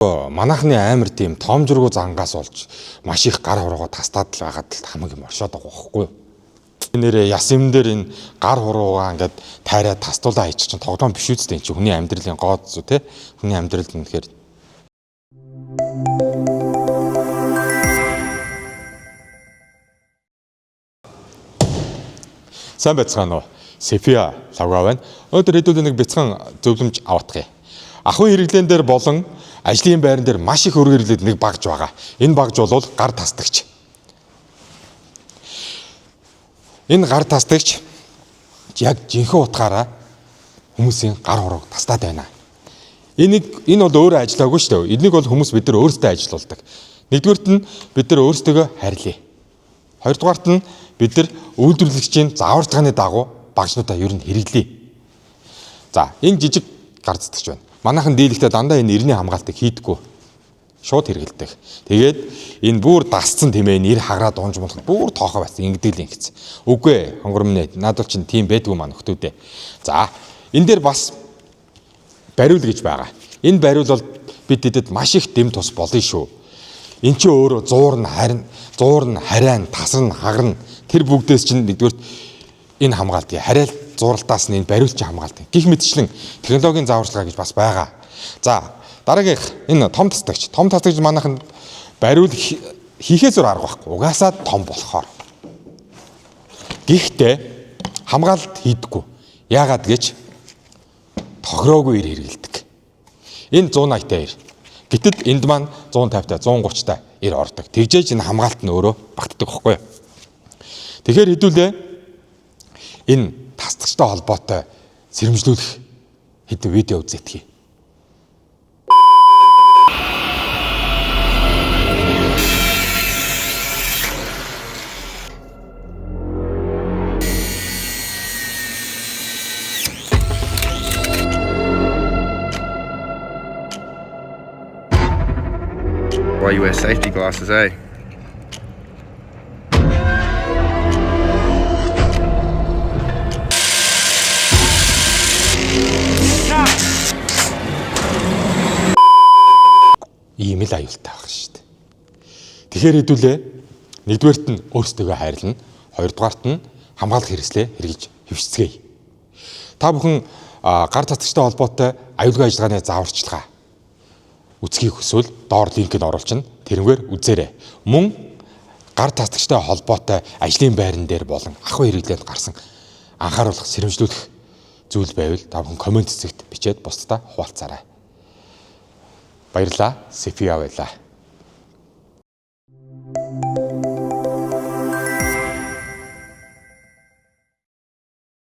Манайхны амар тийм тоомжруу зангаас болж маш их гар хуруугаа тастаад л байгаад л хамаг юм оршоод байгаа байхгүй юу. Нэрээ яс юм дээр энэ гар хуруугаа ингээд тайраа тастуулаа хийчих чинь тоглоом биш үстэй энэ чинь хүний амьдралын гоод зү те хүний амьдралд үнэхээр сайн байцгаана уу. Сефия лавга байна. Өнөөдөр хэдүүлээ нэг бяцхан зөвлөмж аваадах юм. Ахуй хэрэглэн дээр болон ажлын байран дээр маш их өргө хэрэглээд нэг багж байгаа. Энэ багж бол гар тастагч. Энэ гар тастагч яг жинхэнэ утгаараа хүмүүсийн гар хурууг тастаад байна. Энэ бол өөрөө ажиллаагүй шүү дээ. Энийг бол хүмүүс бид нар өөрсдөө ажиллаулдаг. Нэгдүгээрт нь бид нар өөрсдөө харьлаа. Хоёрдугаарт нь бид нар үйлдвэрлэгчийн зааварчилгааны дагуу багжнуудаа ер нь хэрэглэе. За, энэ жижиг гар тастагч байна. Манайхан дийлэхдээ дандаа энэ иргэний хамгаалтыг хийдэггүй. Шууд хэрэгэлдэг. Тэгээд энэ бүр дасцсан тэмээ нэр хагараад унж болох бүр тоохоо байсан ингэдэг л ингэсэн. Үгүй ээ, хонгор минь надад чинь тийм байдгүй маа нөхдүүдээ. За, энэ дээр бас бариул гэж байгаа. Энэ бариул бол бид тэдэд маш их дэм тус болно шүү. Эн чинь өөрөө зуур нь харайн, тасар нь, хагар нь тэр бүгдээс чинь нэгдүгээр энэ хамгаалт харайл зуралтаас нь энэ бариулч хамгаалт. Гэх мэтчлэн технологийн зааварчилгаа гэж бас байгаа. За, дараагийнх энэ том тастагч. Том тастагч манайхан бариул хийхээ зур арга байхгүй. Угаасаа том болохоор. Гэхдээ хамгаалалт хийдэггүй. Яагаад гэж тохироогүй хэрэгэлдэг. Энэ 180-тай ир. Гэтэл энд маань 150-тай, 130-тай ир ордог. Тэгжээж энэ хамгаалт нь өөрөө багтдаг байхгүй юу? Тэгэхээр хэдүүлээ энэ тастагчтай холбоотой сэрэмжлүүлэх хэдэн видео үзээдгий. Why you wear safety glasses, eh? Ийм л аюултай байх шүү дээ. Тэгэхээр хэдүүлээ нэгдүгээрт нь өөрсдөө хайрлана, хоёрдугаарт нь хамгаалах хэрэгслээ хэрэгж хөвшцгээе. Та бүхэн гар тастагчтай холбоотой аюулгүй ажиллагааны зааварчилгаа үзхийг хүсвэл доор линкэд оруулчихна. Тэрнгээр үзээрэй. Мөн гар тастагчтай холбоотой ажлын байран дээр болон ахуй хэрэглээнд гарсан анхааруулах сэрэмжлүүлэх зүйл байвал та бүхэн комент хэсэгт бичээд бусдаа хуваалцаарай. Баярлалаа. Сефия байлаа.